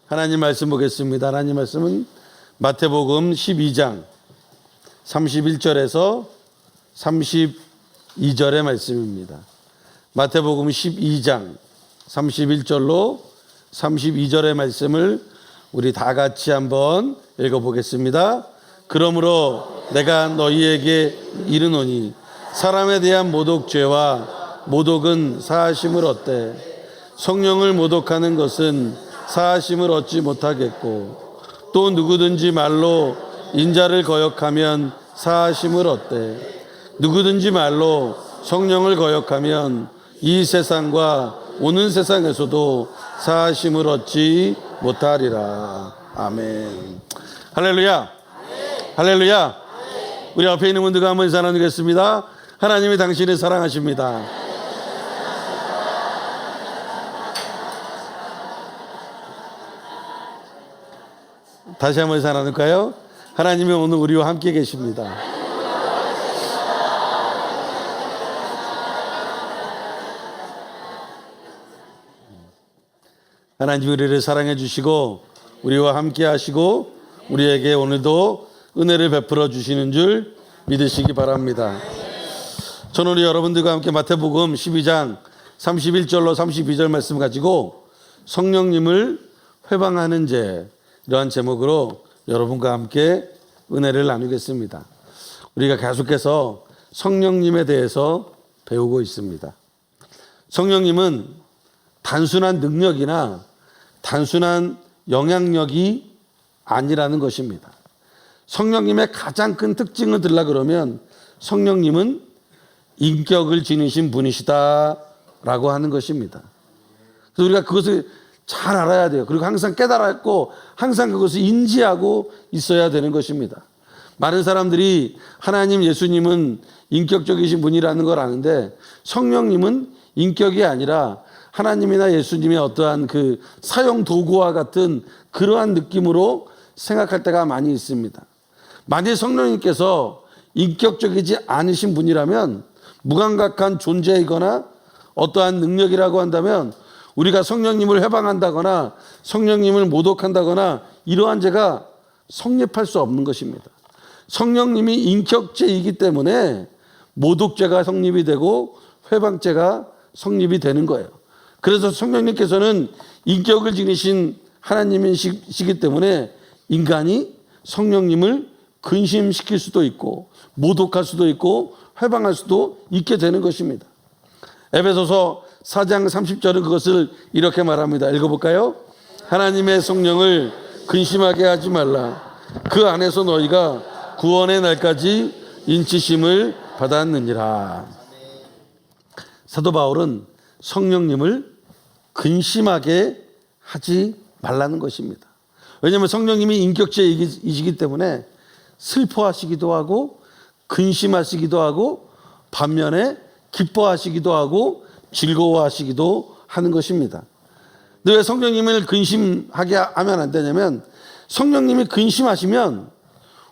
하나님 말씀 보겠습니다. 하나님 말씀은 마태복음 12장 31절에서 32절의 말씀입니다. 마태복음 12장 31절로 32절의 말씀을 우리 다 같이 한번 읽어보겠습니다. 그러므로 내가 너희에게 이르노니 사람에 대한 모독죄와 모독은 사하심을 얻되 성령을 모독하는 것은 사하심을 얻지 못하겠고 또 누구든지 말로 인자를 거역하면 사하심을 얻되 누구든지 말로 성령을 거역하면 이 세상과 오는 세상에서도 사하심을 얻지 못하리라. 아멘. 할렐루야. 할렐루야. 우리 앞에 있는 분들과 한번 인사 나누겠습니다. 하나님이 당신을 사랑하십니다. 다시 한번 인사 나눌까요? 하나님이 오늘 우리와 함께 계십니다. 하나님 우리를 사랑해 주시고 우리와 함께 하시고 우리에게 오늘도 은혜를 베풀어 주시는 줄 믿으시기 바랍니다. 저는 우리 여러분들과 함께 마태복음 12장 31절로 32절 말씀 가지고 성령님을 회방하는 죄, 이러한 제목으로 여러분과 함께 은혜를 나누겠습니다. 우리가 계속해서 성령님에 대해서 배우고 있습니다. 성령님은 단순한 능력이나 단순한 영향력이 아니라는 것입니다. 성령님의 가장 큰 특징을 들라 그러면 성령님은 인격을 지니신 분이시다라고 하는 것입니다. 그래서 우리가 그것을 잘 알아야 돼요. 그리고 항상 깨달았고 항상 그것을 인지하고 있어야 되는 것입니다. 많은 사람들이 하나님 예수님은 인격적이신 분이라는 걸 아는데 성령님은 인격이 아니라 하나님이나 예수님의 어떠한 그 사용 도구와 같은 그러한 느낌으로 생각할 때가 많이 있습니다. 만약 성령님께서 인격적이지 않으신 분이라면 무감각한 존재이거나 어떠한 능력이라고 한다면 우리가 성령님을 회방한다거나 성령님을 모독한다거나 이러한 죄가 성립할 수 없는 것입니다. 성령님이 인격죄이기 때문에 모독죄가 성립이 되고 회방죄가 성립이 되는 거예요. 그래서 성령님께서는 인격을 지니신 하나님이시기 때문에 인간이 성령님을 근심시킬 수도 있고 모독할 수도 있고 회방할 수도 있게 되는 것입니다. 에베소서 4장 30절은 그것을 이렇게 말합니다. 읽어볼까요? 하나님의 성령을 근심하게 하지 말라. 그 안에서 너희가 구원의 날까지 인치심을 받았느니라. 사도 바울은 성령님을 근심하게 하지 말라는 것입니다. 왜냐하면 성령님이 인격체이시기 때문에 슬퍼하시기도 하고 근심하시기도 하고 반면에 기뻐하시기도 하고 즐거워하시기도 하는 것입니다. 근데 왜 성령님을 근심하게 하면 안 되냐면 성령님이 근심하시면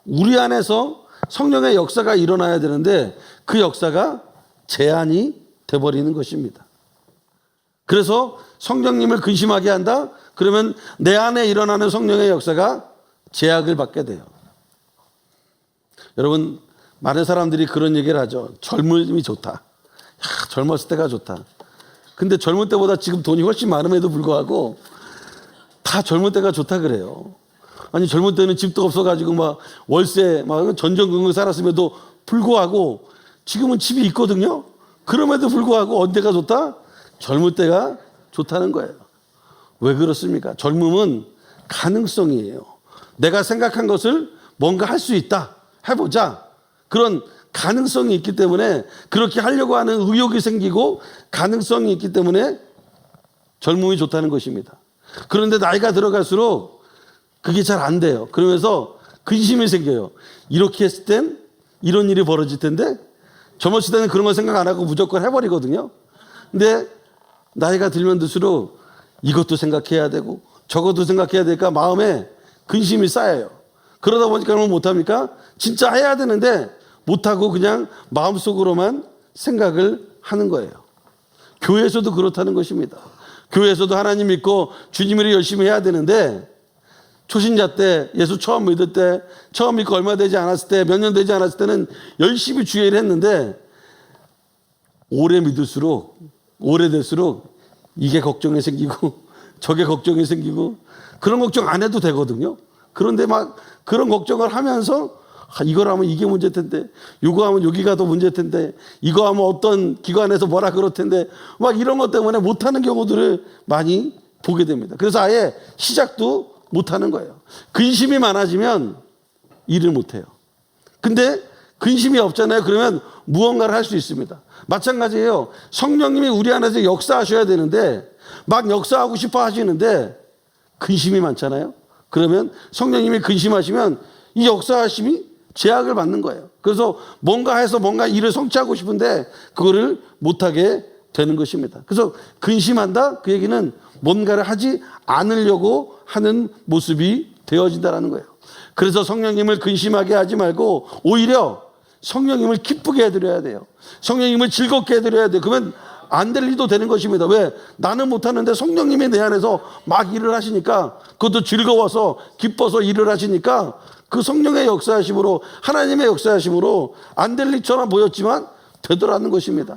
우리 안에서 성령의 역사가 일어나야 되는데 그 역사가 제한이 돼버리는 것입니다. 그래서 성령님을 근심하게 한다? 그러면 내 안에 일어나는 성령의 역사가 제약을 받게 돼요. 여러분 많은 사람들이 그런 얘기를 하죠. 젊음이 좋다. 야, 젊었을 때가 좋다. 근데 젊을 때보다 지금 돈이 훨씬 많음에도 불구하고 다 젊을 때가 좋다 그래요. 아니 젊을 때는 집도 없어가지고 막 월세 막 전전긍긍 살았음에도 불구하고 지금은 집이 있거든요. 그럼에도 불구하고 언제가 좋다? 젊을 때가 좋다는 거예요. 왜 그렇습니까? 젊음은 가능성이에요. 내가 생각한 것을 뭔가 할 수 있다. 해보자. 그런 가능성이 있기 때문에 그렇게 하려고 하는 의욕이 생기고 가능성이 있기 때문에 젊음이 좋다는 것입니다. 그런데 나이가 들어갈수록 그게 잘 안 돼요. 그러면서 근심이 생겨요. 이렇게 했을 땐 이런 일이 벌어질 텐데 젊었을 때는 그런 거 생각 안 하고 무조건 해버리거든요. 근데 나이가 들면 들수록 이것도 생각해야 되고 저것도 생각해야 되니까 마음에 근심이 쌓여요. 그러다 보니까 뭘 못합니까? 진짜 해야 되는데 못하고 그냥 마음속으로만 생각을 하는 거예요. 교회에서도 그렇다는 것입니다. 교회에서도 하나님 믿고 주님을 열심히 해야 되는데 초신자 때, 예수 처음 믿을 때, 처음 믿고 얼마 되지 않았을 때, 몇 년 되지 않았을 때는 열심히 주의 일을 했는데 오래 믿을수록, 오래될수록 이게 걱정이 생기고 저게 걱정이 생기고 그런 걱정 안 해도 되거든요. 그런데 막 그런 걱정을 하면서 이걸 하면 이게 문제일 텐데, 이거 하면 여기가 더 문제일 텐데, 이거 하면 어떤 기관에서 뭐라 그럴 텐데, 막 이런 것 때문에 못하는 경우들을 많이 보게 됩니다. 그래서 아예 시작도 못하는 거예요. 근심이 많아지면 일을 못해요. 근데 근심이 없잖아요. 그러면 무언가를 할 수 있습니다. 마찬가지예요. 성령님이 우리 안에서 역사하셔야 되는데 막 역사하고 싶어 하시는데 근심이 많잖아요. 그러면 성령님이 근심하시면 이 역사하심이 제약을 받는 거예요. 그래서 뭔가 해서 뭔가 일을 성취하고 싶은데 그거를 못하게 되는 것입니다. 그래서 근심한다? 그 얘기는 뭔가를 하지 않으려고 하는 모습이 되어진다는 거예요. 그래서 성령님을 근심하게 하지 말고 오히려 성령님을 기쁘게 해드려야 돼요. 성령님을 즐겁게 해드려야 돼요. 그러면 안 될 일도 되는 것입니다. 왜? 나는 못하는데 성령님이 내 안에서 막 일을 하시니까 그것도 즐거워서 기뻐서 일을 하시니까 그 성령의 역사하심으로, 하나님의 역사하심으로 안 될 일처럼 보였지만 되더라는 것입니다.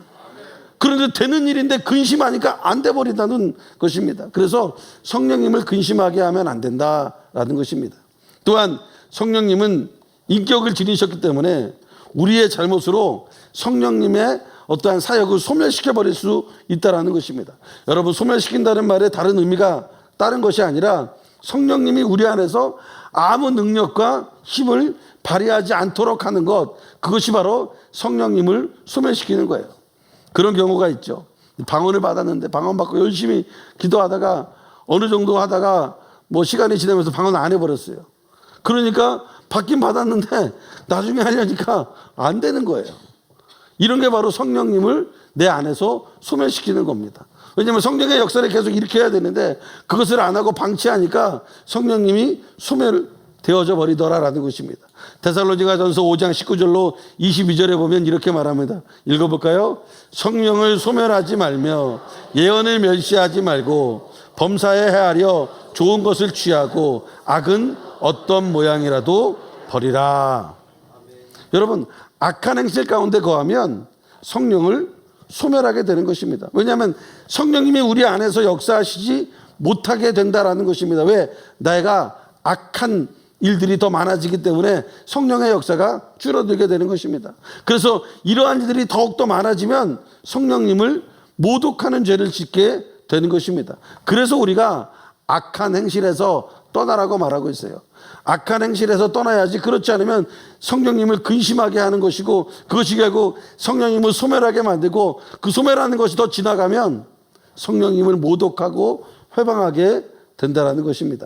그런데 되는 일인데 근심하니까 안 돼버린다는 것입니다. 그래서 성령님을 근심하게 하면 안 된다라는 것입니다. 또한 성령님은 인격을 지니셨기 때문에 우리의 잘못으로 성령님의 어떠한 사역을 소멸시켜버릴 수 있다는 것입니다. 여러분, 소멸시킨다는 말에 다른 의미가 다른 것이 아니라 성령님이 우리 안에서 아무 능력과 힘을 발휘하지 않도록 하는 것, 그것이 바로 성령님을 소멸시키는 거예요. 그런 경우가 있죠. 방언을 받았는데 방언 받고 열심히 기도하다가 어느 정도 하다가 뭐 시간이 지나면서 방언을 안 해버렸어요. 그러니까 받긴 받았는데 나중에 하려니까 안 되는 거예요. 이런 게 바로 성령님을 내 안에서 소멸시키는 겁니다. 왜냐하면 성령의 역사를 계속 일으켜야 되는데 그것을 안 하고 방치하니까 성령님이 소멸되어져 버리더라라는 것입니다. 데살로니가전서 5장 19절로 22절에 보면 이렇게 말합니다. 읽어볼까요? 성령을 소멸하지 말며 예언을 멸시하지 말고 범사에 헤아려 좋은 것을 취하고 악은 어떤 모양이라도 버리라. 여러분, 악한 행실 가운데 거하면 성령을 소멸하게 되는 것입니다. 왜냐하면 성령님이 우리 안에서 역사하시지 못하게 된다라는 것입니다. 왜? 내가 악한 일들이 더 많아지기 때문에 성령의 역사가 줄어들게 되는 것입니다. 그래서 이러한 일들이 더욱더 많아지면 성령님을 모독하는 죄를 짓게 되는 것입니다. 그래서 우리가 악한 행실에서 떠나라고 말하고 있어요. 악한 행실에서 떠나야지, 그렇지 않으면 성령님을 근심하게 하는 것이고 그것이 결국 성령님을 소멸하게 만들고 그 소멸하는 것이 더 지나가면 성령님을 모독하고 회방하게 된다는 것입니다.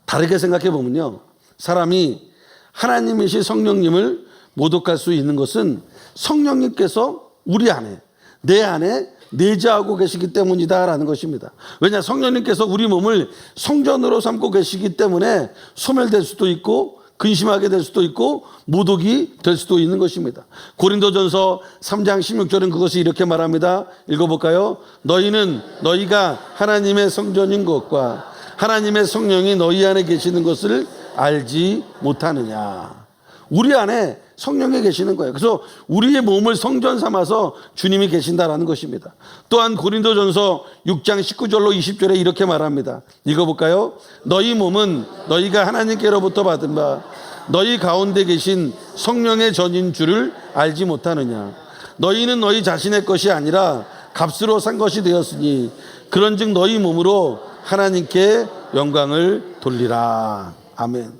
다르게 생각해 보면요, 사람이 하나님이신 성령님을 모독할 수 있는 것은 성령님께서 우리 안에, 내 안에 내재하고 계시기 때문이다라는 것입니다. 왜냐? 성령님께서 우리 몸을 성전으로 삼고 계시기 때문에 소멸될 수도 있고 근심하게 될 수도 있고 모독이 될 수도 있는 것입니다. 고린도전서 3장 16절은 그것이 이렇게 말합니다. 읽어볼까요? 너희는 너희가 하나님의 성전인 것과 하나님의 성령이 너희 안에 계시는 것을 알지 못하느냐. 우리 안에 성령이 계시는 거예요. 그래서 우리의 몸을 성전 삼아서 주님이 계신다라는 것입니다. 또한 고린도전서 6장 19절로 20절에 이렇게 말합니다. 읽어볼까요? 너희 몸은 너희가 하나님께로부터 받은 바 너희 가운데 계신 성령의 전인 줄을 알지 못하느냐. 너희는 너희 자신의 것이 아니라 값으로 산 것이 되었으니 그런즉 너희 몸으로 하나님께 영광을 돌리라. 아멘.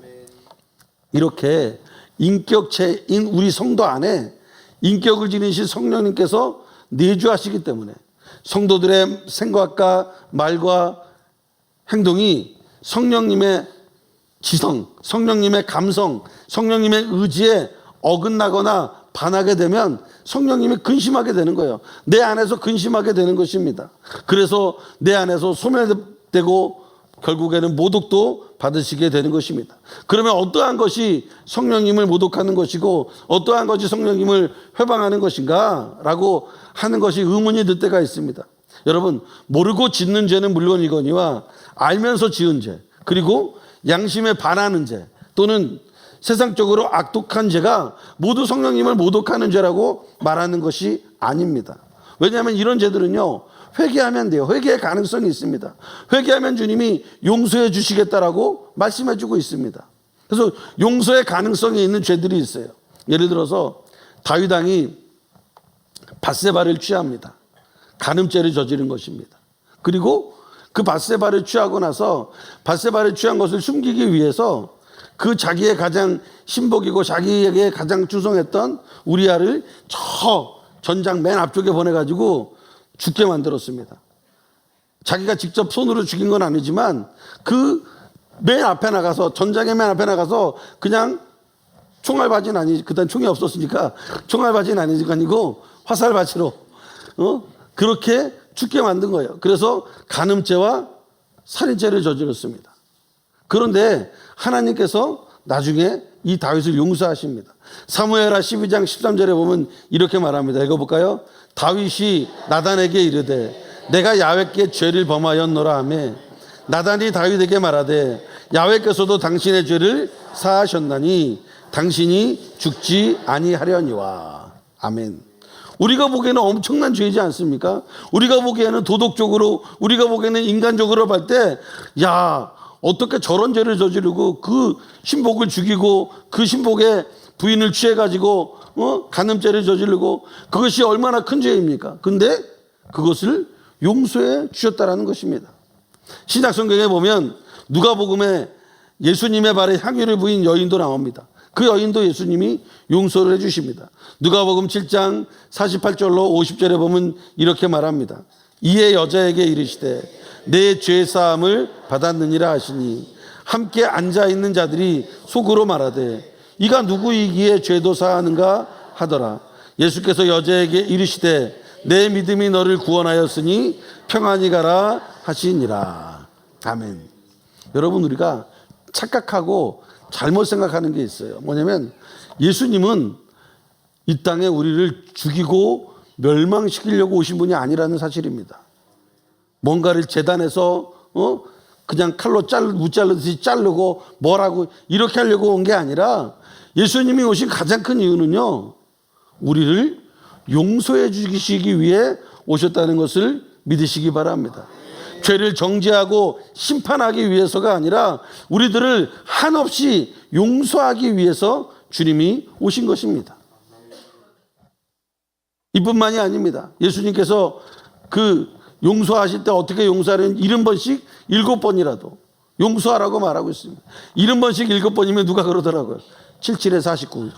이렇게 인격체인 우리 성도 안에 인격을 지니신 성령님께서 내주하시기 때문에 성도들의 생각과 말과 행동이 성령님의 지성, 성령님의 감성, 성령님의 의지에 어긋나거나 반하게 되면 성령님이 근심하게 되는 거예요. 내 안에서 근심하게 되는 것입니다. 그래서 내 안에서 소멸되고 결국에는 모독도 받으시게 되는 것입니다. 그러면 어떠한 것이 성령님을 모독하는 것이고 어떠한 것이 성령님을 회방하는 것인가 라고 하는 것이 의문이 들 때가 있습니다. 여러분, 모르고 짓는 죄는 물론이거니와 알면서 지은 죄, 그리고 양심에 반하는 죄, 또는 세상적으로 악독한 죄가 모두 성령님을 모독하는 죄라고 말하는 것이 아닙니다. 왜냐하면 이런 죄들은요, 회개하면 돼요. 회개의 가능성이 있습니다. 회개하면 주님이 용서해 주시겠다라고 말씀해 주고 있습니다. 그래서 용서의 가능성이 있는 죄들이 있어요. 예를 들어서 다윗 왕이 밧세바를 취합니다. 간음죄를 저지른 것입니다. 그리고 그 밧세바를 취하고 나서 밧세바를 취한 것을 숨기기 위해서 그 자기의 가장 신복이고 자기에게 가장 충성했던 우리아를 저 전장 맨 앞쪽에 보내가지고 죽게 만들었습니다. 자기가 직접 손으로 죽인 건 아니지만 그 맨 앞에 나가서, 전장의 맨 앞에 나가서 그냥 총알바지는 아니지, 그땐 총이 없었으니까 총알바지는 아니고 화살바지로 그렇게 죽게 만든 거예요. 그래서 간음죄와 살인죄를 저질렀습니다. 그런데 하나님께서 나중에 이 다윗을 용서하십니다. 사무엘하 12장 13절에 보면 이렇게 말합니다. 읽어볼까요? 다윗이 나단에게 이르되 내가 야훼께 죄를 범하였노라 하며 나단이 다윗에게 말하되 야훼께서도 당신의 죄를 사하셨나니 당신이 죽지 아니하려니와. 아멘. 우리가 보기에는 엄청난 죄이지 않습니까? 우리가 보기에는 도덕적으로, 우리가 보기에는 인간적으로 볼 때, 야, 어떻게 저런 죄를 저지르고 그 신복을 죽이고 그 신복의 부인을 취해가지고 간음죄를 저지르고, 그것이 얼마나 큰 죄입니까? 근데 그것을 용서해 주셨다라는 것입니다. 신약 성경에 보면 누가복음에 예수님의 발에 향유를 부인 여인도 나옵니다. 그 여인도 예수님이 용서를 해 주십니다. 누가복음 7장 48절로 50절에 보면 이렇게 말합니다. 이에 여자에게 이르시되 내 죄사함을 받았느니라 하시니 함께 앉아있는 자들이 속으로 말하되 이가 누구이기에 죄도 사하는가 하더라. 예수께서 여자에게 이르시되 내 믿음이 너를 구원하였으니 평안히 가라 하시니라. 아멘. 여러분, 우리가 착각하고 잘못 생각하는 게 있어요. 뭐냐면 예수님은 이 땅에 우리를 죽이고 멸망시키려고 오신 분이 아니라는 사실입니다. 뭔가를 재단에서 그냥 칼로 무자르듯이 자르고 뭐라고 이렇게 하려고 온 게 아니라, 예수님이 오신 가장 큰 이유는요, 우리를 용서해 주시기 위해 오셨다는 것을 믿으시기 바랍니다. 죄를 정죄하고 심판하기 위해서가 아니라 우리들을 한없이 용서하기 위해서 주님이 오신 것입니다. 이뿐만이 아닙니다. 예수님께서 그 용서하실 때 어떻게 용서하는 70번씩 7번이라도 용서하라고 말하고 있습니다. 70번씩 7번이면 누가 그러더라고요. 77에 49.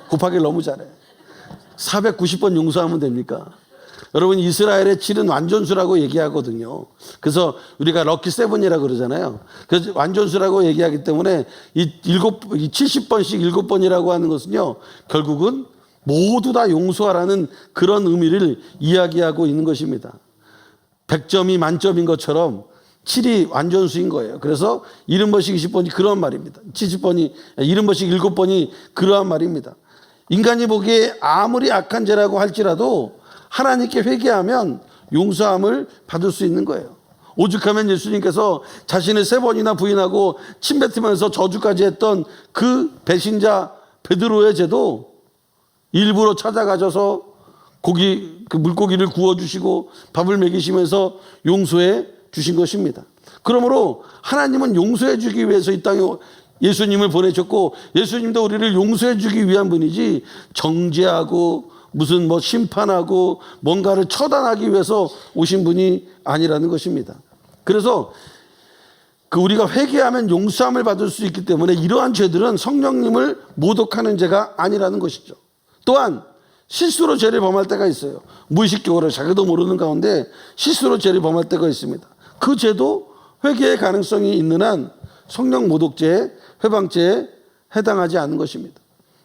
곱하기를 너무 잘해. 490번 용서하면 됩니까? 여러분, 이스라엘의 7은 완전수라고 얘기하거든요. 그래서 우리가 럭키 세븐이라고 그러잖아요. 그래서 완전수라고 얘기하기 때문에 이 70번씩 7번이라고 하는 것은요, 결국은 모두 다 용서하라는 그런 의미를 이야기하고 있는 것입니다. 100점이 만점인 것처럼 7이 완전수인 거예요. 그래서 70번씩 20번이 그런 말입니다. 70번이, 70번씩 7번이 그러한 말입니다. 인간이 보기에 아무리 악한 죄라고 할지라도 하나님께 회개하면 용서함을 받을 수 있는 거예요. 오죽하면 예수님께서 자신을 3번이나 부인하고 침뱉으면서 저주까지 했던 그 배신자 베드로의 죄도 일부러 찾아가셔서 물고기를 구워주시고 밥을 먹이시면서 용서해 주신 것입니다. 그러므로 하나님은 용서해 주기 위해서 이 땅에 예수님을 보내셨고, 예수님도 우리를 용서해 주기 위한 분이지 정죄하고 무슨 심판하고 뭔가를 처단하기 위해서 오신 분이 아니라는 것입니다. 그래서 우리가 회개하면 용서함을 받을 수 있기 때문에 이러한 죄들은 성령님을 모독하는 죄가 아니라는 것이죠. 또한 실수로 죄를 범할 때가 있어요. 무의식적으로 자기도 모르는 가운데 실수로 죄를 범할 때가 있습니다. 그 죄도 회개의 가능성이 있는 한 성령 모독죄, 회방죄에 해당하지 않는 것입니다.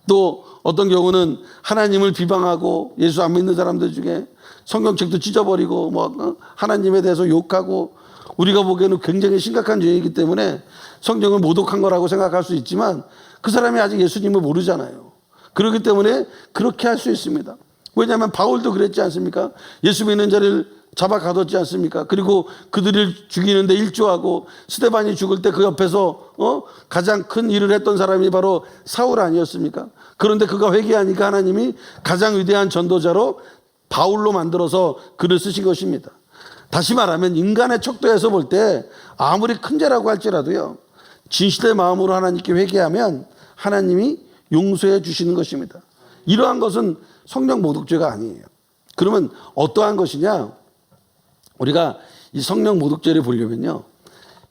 또 어떤 경우는 하나님을 비방하고 예수 안 믿는 사람들 중에 성경책도 찢어버리고 하나님에 대해서 욕하고, 우리가 보기에는 굉장히 심각한 죄이기 때문에 성경을 모독한 거라고 생각할 수 있지만 그 사람이 아직 예수님을 모르잖아요. 그렇기 때문에 그렇게 할 수 있습니다. 왜냐하면 바울도 그랬지 않습니까? 예수 믿는 자를 잡아 가뒀지 않습니까? 그리고 그들을 죽이는데 일조하고 스데반이 죽을 때 그 옆에서 가장 큰 일을 했던 사람이 바로 사울 아니었습니까? 그런데 그가 회개하니까 하나님이 가장 위대한 전도자로 바울로 만들어서 그를 쓰신 것입니다. 다시 말하면 인간의 척도에서 볼 때 아무리 큰 죄라고 할지라도요, 진실의 마음으로 하나님께 회개하면 하나님이 용서해 주시는 것입니다. 이러한 것은 성령 모독죄가 아니에요. 그러면 어떠한 것이냐? 우리가 이 성령 모독죄를 보려면요,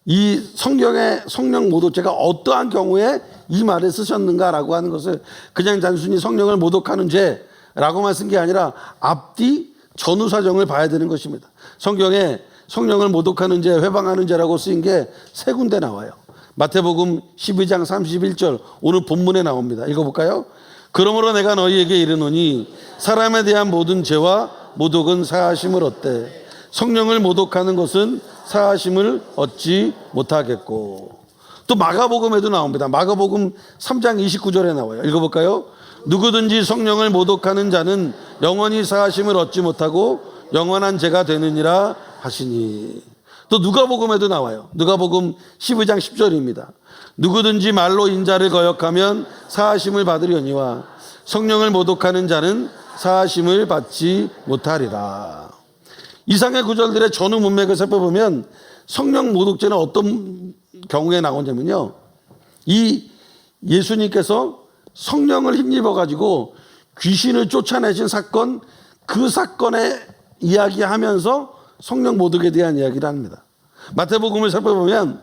이 성경의 성령 모독죄가 어떠한 경우에 이 말을 쓰셨는가라고 하는 것을 그냥 단순히 성령을 모독하는 죄라고만 쓴 게 아니라 앞뒤 전후 사정을 봐야 되는 것입니다. 성경에 성령을 모독하는 죄, 회방하는 죄라고 쓰인 게 세 군데 나와요. 마태복음 12장 31절, 오늘 본문에 나옵니다. 읽어볼까요? 그러므로 내가 너희에게 이르노니 사람에 대한 모든 죄와 모독은 사하심을 얻되 성령을 모독하는 것은 사하심을 얻지 못하겠고. 또 마가복음에도 나옵니다. 마가복음 3장 29절에 나와요. 읽어볼까요? 누구든지 성령을 모독하는 자는 영원히 사하심을 얻지 못하고 영원한 죄가 되느니라 하시니. 또 누가복음에도 나와요. 누가복음 12장 10절입니다. 누구든지 말로 인자를 거역하면 사하심을 받으려니와 성령을 모독하는 자는 사하심을 받지 못하리라. 이상의 구절들의 전후 문맥을 살펴보면 성령 모독죄는 어떤 경우에 나오냐면요, 이 예수님께서 성령을 힘입어 가지고 귀신을 쫓아내신 사건, 그 사건에 이야기하면서 성령 모독에 대한 이야기를 합니다. 마태복음을 살펴보면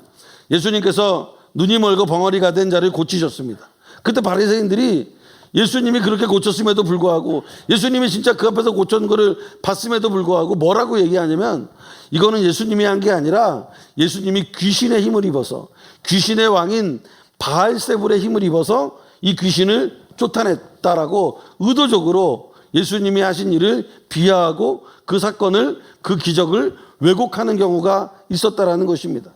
예수님께서 눈이 멀고 벙어리가 된 자를 고치셨습니다. 그때 바리새인들이 예수님이 그렇게 고쳤음에도 불구하고, 예수님이 진짜 그 앞에서 고친 거를 봤음에도 불구하고 뭐라고 얘기하냐면, 이거는 예수님이 한 게 아니라 예수님이 귀신의 힘을 입어서, 귀신의 왕인 바알세불의 힘을 입어서 이 귀신을 쫓아냈다라고 의도적으로 예수님이 하신 일을 비하하고 그 사건을, 그 기적을 왜곡하는 경우가 있었다라는 것입니다.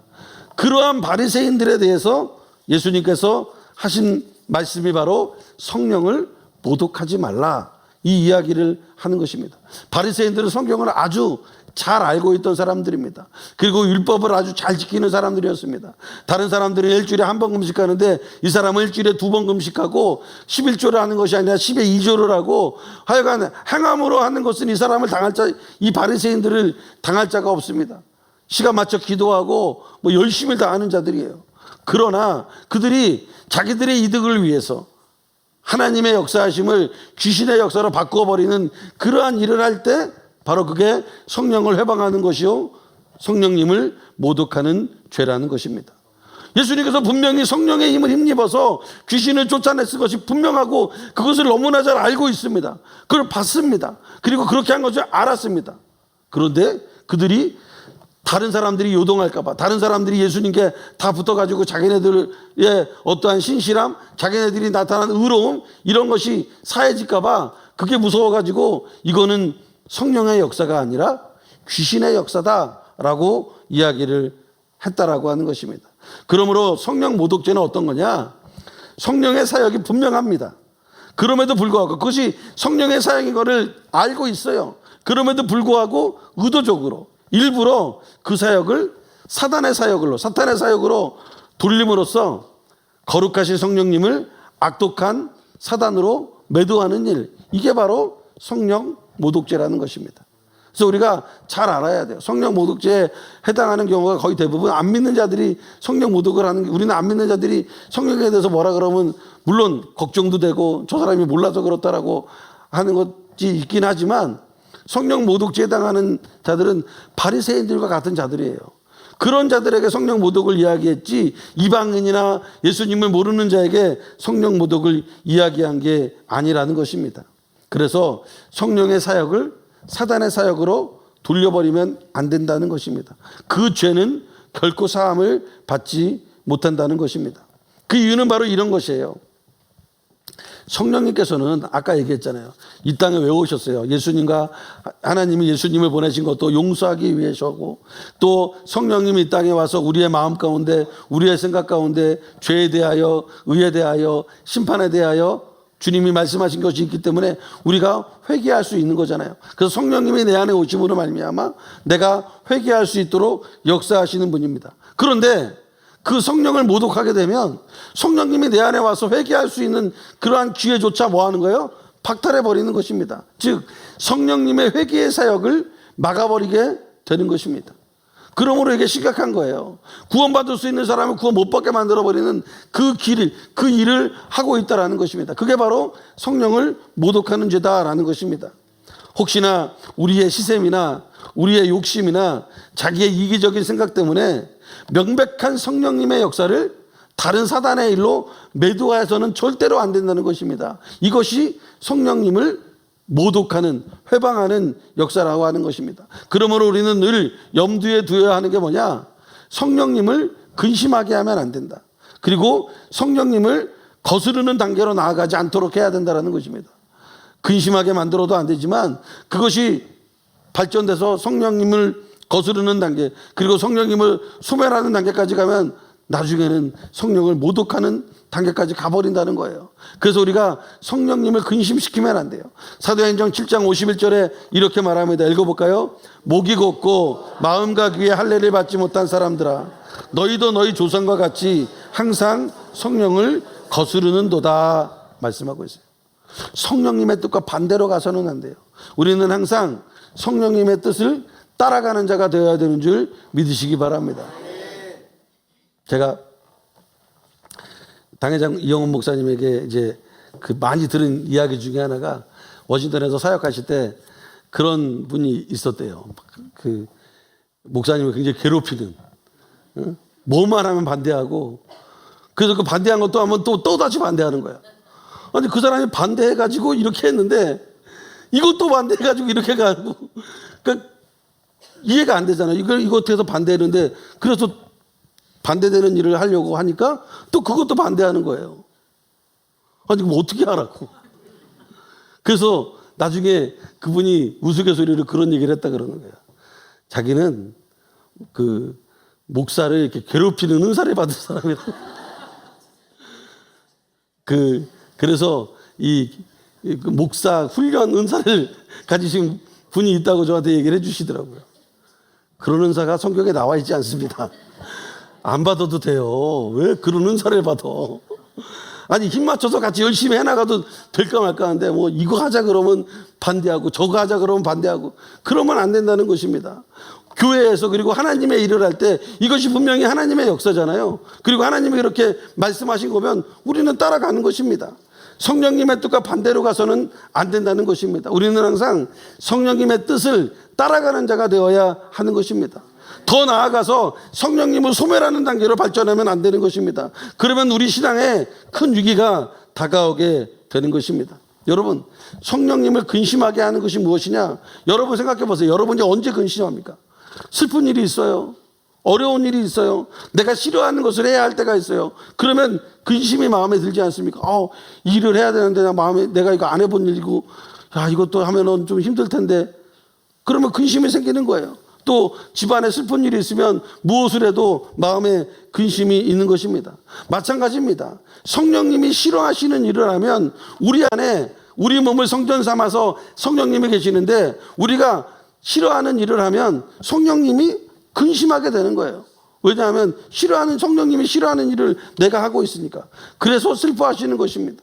그러한 바리새인들에 대해서 예수님께서 하신 말씀이 바로 성령을 모독하지 말라, 이 이야기를 하는 것입니다. 바리새인들은 성경을 아주 잘 알고 있던 사람들입니다. 그리고 율법을 아주 잘 지키는 사람들이었습니다. 다른 사람들은 일주일에 한 번 금식하는데 이 사람은 일주일에 2번 금식하고 11조를 하는 것이 아니라 10의 2조를 하고, 하여간 행함으로 하는 것은 이 사람을 당할 자, 이 바리새인들을 당할 자가 없습니다. 시간 맞춰 기도하고 열심히 다하는 자들이에요. 그러나 그들이 자기들의 이득을 위해서 하나님의 역사하심을 귀신의 역사로 바꿔버리는 그러한 일을 할 때 바로 그게 성령을 회방하는 것이요, 성령님을 모독하는 죄라는 것입니다. 예수님께서 분명히 성령의 힘을 힘입어서 귀신을 쫓아냈을 것이 분명하고 그것을 너무나 잘 알고 있습니다. 그걸 봤습니다. 그리고 그렇게 한 것을 알았습니다. 그런데 그들이, 다른 사람들이 요동할까봐, 다른 사람들이 예수님께 다 붙어가지고 자기네들의 어떠한 신실함, 자기네들이 나타난 의로움, 이런 것이 사해질까봐 그게 무서워가지고 이거는 성령의 역사가 아니라 귀신의 역사다라고 이야기를 했다라고 하는 것입니다. 그러므로 성령 모독죄는 어떤 거냐? 성령의 사역이 분명합니다. 그럼에도 불구하고 그것이 성령의 사역인 것을 알고 있어요. 그럼에도 불구하고 의도적으로 일부러 그 사역을 사탄의 사역으로 돌림으로써 거룩하신 성령님을 악독한 사단으로 매도하는 일, 이게 바로 성령 모독죄라는 것입니다. 그래서 우리가 잘 알아야 돼요. 성령 모독죄에 해당하는 경우가 거의 대부분 안 믿는 자들이 성령 모독을 하는 게, 우리는 안 믿는 자들이 성령에 대해서 뭐라 그러면 물론 걱정도 되고 저 사람이 몰라서 그렇다라고 하는 것이 있긴 하지만, 성령 모독죄에 해당하는 자들은 바리새인들과 같은 자들이에요. 그런 자들에게 성령 모독을 이야기했지 이방인이나 예수님을 모르는 자에게 성령 모독을 이야기한 게 아니라는 것입니다. 그래서 성령의 사역을 사단의 사역으로 돌려버리면 안 된다는 것입니다. 그 죄는 결코 사함을 받지 못한다는 것입니다. 그 이유는 바로 이런 것이에요. 성령님께서는 아까 얘기했잖아요. 이 땅에 왜 오셨어요? 예수님과 하나님이 예수님을 보내신 것도 용서하기 위해서고, 또 성령님이 이 땅에 와서 우리의 마음 가운데, 우리의 생각 가운데 죄에 대하여, 의에 대하여, 심판에 대하여 주님이 말씀하신 것이 있기 때문에 우리가 회개할 수 있는 거잖아요. 그래서 성령님이 내 안에 오심으로 말미암아 내가 회개할 수 있도록 역사하시는 분입니다. 그런데 그 성령을 모독하게 되면 성령님이 내 안에 와서 회개할 수 있는 그러한 기회조차 뭐 하는 거예요? 박탈해 버리는 것입니다. 즉 성령님의 회개의 사역을 막아버리게 되는 것입니다. 그러므로 이게 심각한 거예요. 구원받을 수 있는 사람을 구원 못 받게 만들어버리는 그 일을 하고 있다는 것입니다. 그게 바로 성령을 모독하는 죄다라는 것입니다. 혹시나 우리의 시샘이나 우리의 욕심이나 자기의 이기적인 생각 때문에 명백한 성령님의 역사를 다른 사단의 일로 매도해서는 절대로 안 된다는 것입니다. 이것이 성령님을 모독하는, 회방하는 역사라고 하는 것입니다. 그러므로 우리는 늘 염두에 두어야 하는 게 뭐냐? 성령님을 근심하게 하면 안 된다. 그리고 성령님을 거스르는 단계로 나아가지 않도록 해야 된다는 것입니다. 근심하게 만들어도 안 되지만 그것이 발전돼서 성령님을 거스르는 단계, 그리고 성령님을 소멸하는 단계까지 가면 나중에는 성령을 모독하는 단계까지 가버린다는 거예요. 그래서 우리가 성령님을 근심시키면 안 돼요. 사도행전 7장 51절에 이렇게 말합니다. 읽어볼까요? 목이 곱고 마음과 귀에 할례를 받지 못한 사람들아, 너희도 너희 조상과 같이 항상 성령을 거스르는도다 말씀하고 있어요. 성령님의 뜻과 반대로 가서는 안 돼요. 우리는 항상 성령님의 뜻을 따라가는 자가 되어야 되는 줄 믿으시기 바랍니다. 제가 당회장 이영훈 목사님에게 이제 그 많이 들은 이야기 중에 하나가 워싱턴에서 사역하실 때 그런 분이 있었대요. 그 목사님을 굉장히 괴롭히는, 뭐만 하면 반대하고, 그래서 그 반대한 것도 하면 또다시 반대하는 거야. 아니 그 사람이 반대해가지고 이렇게 했는데 이것도 반대해가지고 이렇게 가고, 그러니까 이해가 안 되잖아요. 이것 해서 반대했는데 그래서 반대되는 일을 하려고 하니까 또 그것도 반대하는 거예요. 아니 그럼 어떻게 하라고. 그래서 나중에 그분이 우스갯소리로 그런 얘기를 했다 그러는 거예요. 자기는 그 목사를 이렇게 괴롭히는 은사를 받은 사람이라고. 그래서 이 목사 훈련 은사를 가지신 분이 있다고 저한테 얘기를 해주시더라고요. 그런 은사가 성경에 나와 있지 않습니다. 안 받아도 돼요. 왜 그런 은사를 받아? 아니 힘 맞춰서 같이 열심히 해나가도 될까 말까 하는데 뭐 이거 하자 그러면 반대하고 저거 하자 그러면 반대하고, 그러면 안 된다는 것입니다. 교회에서 그리고 하나님의 일을 할 때 이것이 분명히 하나님의 역사잖아요. 그리고 하나님이 그렇게 말씀하신 거면 우리는 따라가는 것입니다. 성령님의 뜻과 반대로 가서는 안 된다는 것입니다. 우리는 항상 성령님의 뜻을 따라가는 자가 되어야 하는 것입니다. 더 나아가서 성령님을 소멸하는 단계로 발전하면 안 되는 것입니다. 그러면 우리 신앙에 큰 위기가 다가오게 되는 것입니다. 여러분, 성령님을 근심하게 하는 것이 무엇이냐? 여러분 생각해 보세요. 여러분이 언제 근심합니까? 슬픈 일이 있어요. 어려운 일이 있어요. 내가 싫어하는 것을 해야 할 때가 있어요. 그러면 근심이 마음에 들지 않습니까? 일을 해야 되는데 내가 이거 안 해본 일이고, 야 이것도 하면은 좀 힘들 텐데. 그러면 근심이 생기는 거예요. 또 집안에 슬픈 일이 있으면 무엇을 해도 마음에 근심이 있는 것입니다. 마찬가지입니다. 성령님이 싫어하시는 일을 하면 우리 안에 우리 몸을 성전 삼아서 성령님이 계시는데, 우리가 싫어하는 일을 하면 성령님이 근심하게 되는 거예요. 왜냐하면 성령님이 싫어하는 일을 내가 하고 있으니까. 그래서 슬퍼하시는 것입니다.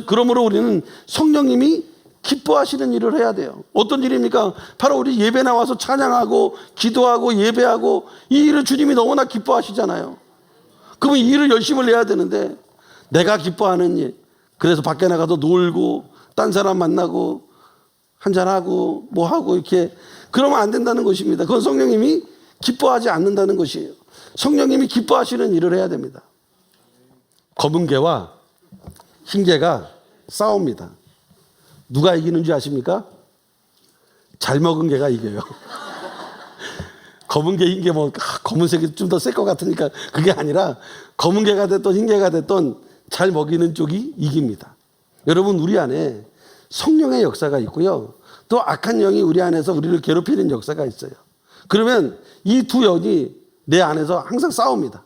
그러므로 우리는 성령님이 기뻐하시는 일을 해야 돼요. 어떤 일입니까? 바로 우리 예배 나와서 찬양하고 기도하고 예배하고, 이 일을 주님이 너무나 기뻐하시잖아요. 그러면 이 일을 열심히 해야 되는데 내가 기뻐하는 일, 그래서 밖에 나가서 놀고 딴 사람 만나고 한잔하고 뭐하고 이렇게 그러면 안 된다는 것입니다. 그건 성령님이 기뻐하지 않는다는 것이에요. 성령님이 기뻐하시는 일을 해야 됩니다. 검은 개와 흰 개가 싸웁니다. 누가 이기는지 아십니까? 잘 먹은 개가 이겨요. 검은 개, 흰 개, 검은색이 좀 더 셀 것 같으니까 그게 아니라 검은 개가 됐던 흰 개가 됐던 잘 먹이는 쪽이 이깁니다. 여러분, 우리 안에 성령의 역사가 있고요. 또 악한 영이 우리 안에서 우리를 괴롭히는 역사가 있어요. 그러면 이 두 영이 내 안에서 항상 싸웁니다.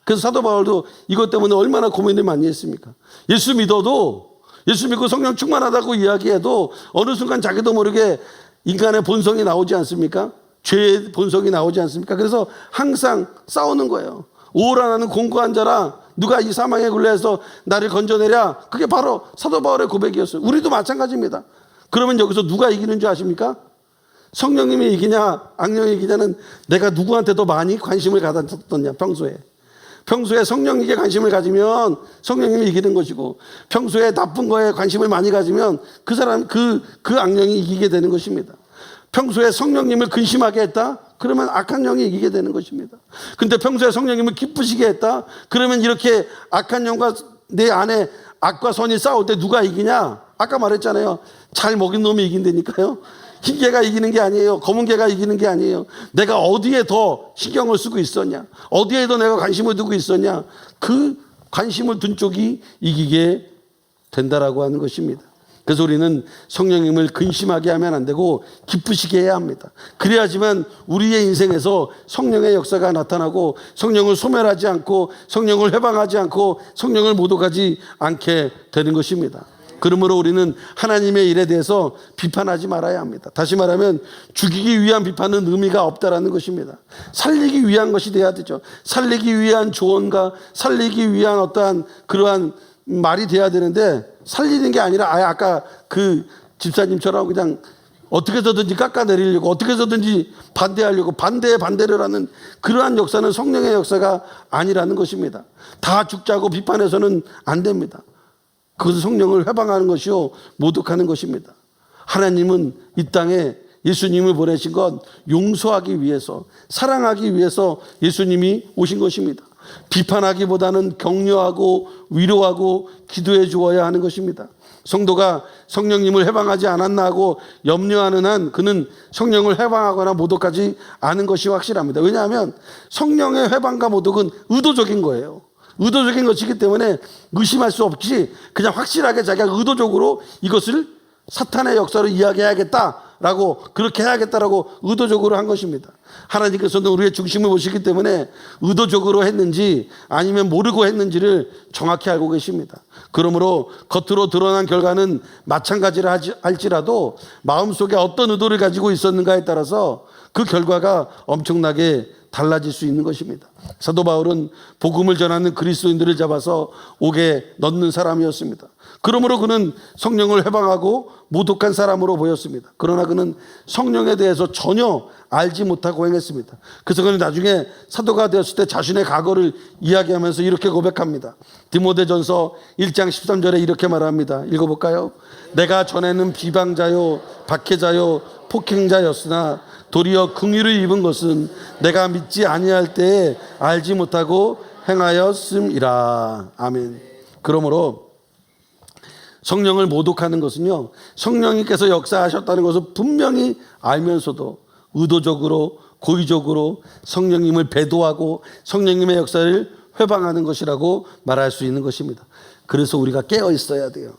그래서 사도 바울도 이것 때문에 얼마나 고민을 많이 했습니까? 예수 믿어도, 예수 믿고 성령 충만하다고 이야기해도 어느 순간 자기도 모르게 인간의 본성이 나오지 않습니까? 죄의 본성이 나오지 않습니까? 그래서 항상 싸우는 거예요. 오라 나는 공고한 자라, 누가 이 사망의 굴레에서 나를 건져내랴. 그게 바로 사도 바울의 고백이었어요. 우리도 마찬가지입니다. 그러면 여기서 누가 이기는 줄 아십니까? 성령님이 이기냐 악령이 이기냐는 내가 누구한테 더 많이 관심을 가졌느냐. 평소에 성령에게 관심을 가지면 성령님이 이기는 것이고, 평소에 나쁜 거에 관심을 많이 가지면 그 사람 그 악령이 이기게 되는 것입니다. 평소에 성령님을 근심하게 했다? 그러면 악한 영이 이기게 되는 것입니다. 근데 평소에 성령님을 기쁘시게 했다? 그러면 이렇게 악한 영과 내 안에 악과 선이 싸울 때 누가 이기냐? 아까 말했잖아요. 잘 먹인 놈이 이긴다니까요. 흰 개가 이기는 게 아니에요. 검은 개가 이기는 게 아니에요. 내가 어디에 더 신경을 쓰고 있었냐? 어디에 더 내가 관심을 두고 있었냐? 그 관심을 둔 쪽이 이기게 된다라고 하는 것입니다. 그래서 우리는 성령님을 근심하게 하면 안 되고 기쁘시게 해야 합니다. 그래야지만 우리의 인생에서 성령의 역사가 나타나고, 성령을 소멸하지 않고, 성령을 해방하지 않고, 성령을 모독하지 않게 되는 것입니다. 그러므로 우리는 하나님의 일에 대해서 비판하지 말아야 합니다. 다시 말하면 죽이기 위한 비판은 의미가 없다라는 것입니다. 살리기 위한 것이 돼야 되죠. 살리기 위한 조언과 살리기 위한 어떠한 그러한 말이 돼야 되는데, 살리는 게 아니라 아예 아까 그 집사님처럼 그냥 어떻게 해서든지 깎아내리려고, 어떻게 해서든지 반대하려고 반대에 반대를 하는 그러한 역사는 성령의 역사가 아니라는 것입니다. 다 죽자고 비판해서는 안 됩니다. 그것은 성령을 해방하는 것이요 모독하는 것입니다. 하나님은 이 땅에 예수님을 보내신 건 용서하기 위해서, 사랑하기 위해서 예수님이 오신 것입니다. 비판하기보다는 격려하고 위로하고 기도해 주어야 하는 것입니다. 성도가 성령님을 해방하지 않았나 하고 염려하는 한 그는 성령을 해방하거나 모독하지 않은 것이 확실합니다. 왜냐하면 성령의 해방과 모독은 의도적인 거예요. 의도적인 것이기 때문에 의심할 수 없이 그냥 확실하게 자기가 의도적으로 이것을 사탄의 역사로 이야기해야겠다라고, 그렇게 해야겠다라고 의도적으로 한 것입니다. 하나님께서는 우리의 중심을 보시기 때문에 의도적으로 했는지 아니면 모르고 했는지를 정확히 알고 계십니다. 그러므로 겉으로 드러난 결과는 마찬가지라 할지라도 마음속에 어떤 의도를 가지고 있었는가에 따라서 그 결과가 엄청나게 달라질 수 있는 것입니다. 사도 바울은 복음을 전하는 그리스도인들을 잡아서 옥에 넣는 사람이었습니다. 그러므로 그는 성령을 해방하고 모독한 사람으로 보였습니다. 그러나 그는 성령에 대해서 전혀 알지 못하고 행했습니다. 그래서 그는 나중에 사도가 되었을 때 자신의 과거를 이야기하면서 이렇게 고백합니다. 디모데전서 1장 13절에 이렇게 말합니다. 읽어볼까요? 내가 전에는 비방자요 박해자요 폭행자였으나 도리어 긍휼을 입은 것은 내가 믿지 아니할 때에 알지 못하고 행하였음이라. 아멘. 그러므로 성령을 모독하는 것은요, 성령님께서 역사하셨다는 것을 분명히 알면서도 의도적으로 고의적으로 성령님을 배도하고 성령님의 역사를 회방하는 것이라고 말할 수 있는 것입니다. 그래서 우리가 깨어 있어야 돼요.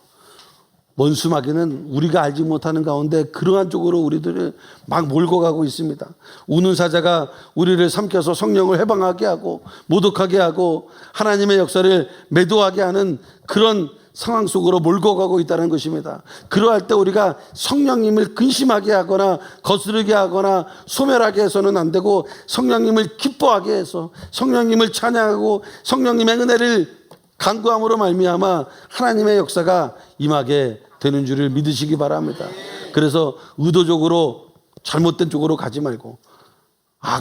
원수마귀는 우리가 알지 못하는 가운데 그러한 쪽으로 우리들을 막 몰고 가고 있습니다. 우는 사자가 우리를 삼켜서 성령을 해방하게 하고 모독하게 하고 하나님의 역사를 매도하게 하는 그런 상황 속으로 몰고 가고 있다는 것입니다. 그러할 때 우리가 성령님을 근심하게 하거나 거스르게 하거나 소멸하게 해서는 안 되고, 성령님을 기뻐하게 해서 성령님을 찬양하고 성령님의 은혜를 간구함으로 말미암아 하나님의 역사가 임하게 되는 줄을 믿으시기 바랍니다. 그래서 의도적으로 잘못된 쪽으로 가지 말고,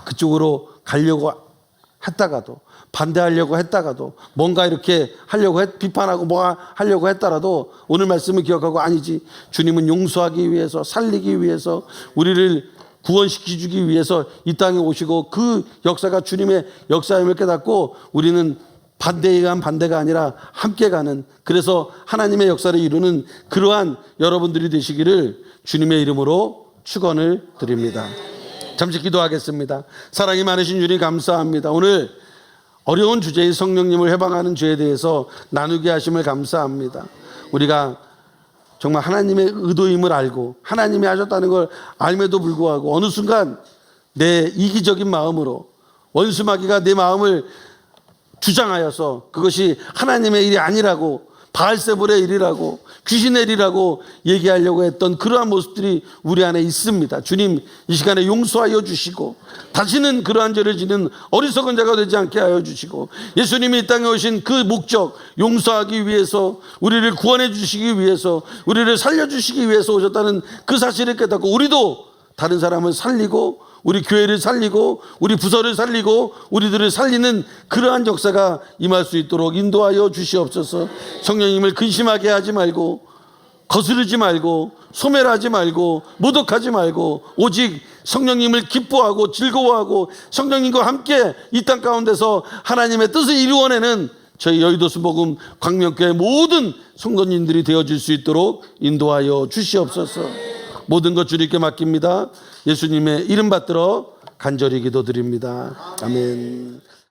그쪽으로 가려고 했다가도, 반대하려고 했다가도, 뭔가 이렇게 하려고 비판하고 뭐 하려고 했더라도 오늘 말씀을 기억하고, 아니지, 주님은 용서하기 위해서, 살리기 위해서, 우리를 구원시키기 위해서 이 땅에 오시고 그 역사가 주님의 역사임을 깨닫고 우리는 반대에 의한 반대가 아니라 함께 가는, 그래서 하나님의 역사를 이루는 그러한 여러분들이 되시기를 주님의 이름으로 축원을 드립니다. 잠시 기도하겠습니다. 사랑이 많으신 주님 감사합니다. 오늘 어려운 주제의 성령님을 해방하는 죄에 대해서 나누게 하심을 감사합니다. 우리가 정말 하나님의 의도임을 알고 하나님이 하셨다는 걸 알면도 불구하고 어느 순간 내 이기적인 마음으로 원수마귀가 내 마음을 주장하여서 그것이 하나님의 일이 아니라고, 바알세불의 일이라고, 귀신의 일이라고 얘기하려고 했던 그러한 모습들이 우리 안에 있습니다. 주님 이 시간에 용서하여 주시고 다시는 그러한 죄를 지는 어리석은 자가 되지 않게 하여 주시고, 예수님이 이 땅에 오신 그 목적, 용서하기 위해서, 우리를 구원해 주시기 위해서, 우리를 살려주시기 위해서 오셨다는 그 사실을 깨닫고 우리도 다른 사람을 살리고, 우리 교회를 살리고, 우리 부서를 살리고, 우리들을 살리는 그러한 역사가 임할 수 있도록 인도하여 주시옵소서. 성령님을 근심하게 하지 말고, 거스르지 말고, 소멸하지 말고, 모독하지 말고, 오직 성령님을 기뻐하고 즐거워하고 성령님과 함께 이 땅 가운데서 하나님의 뜻을 이루어내는 저희 여의도 수복음 광명교회 모든 성도님들이 되어질 수 있도록 인도하여 주시옵소서. 모든 것 주님께 맡깁니다. 예수님의 이름 받들어 간절히 기도드립니다. 아멘.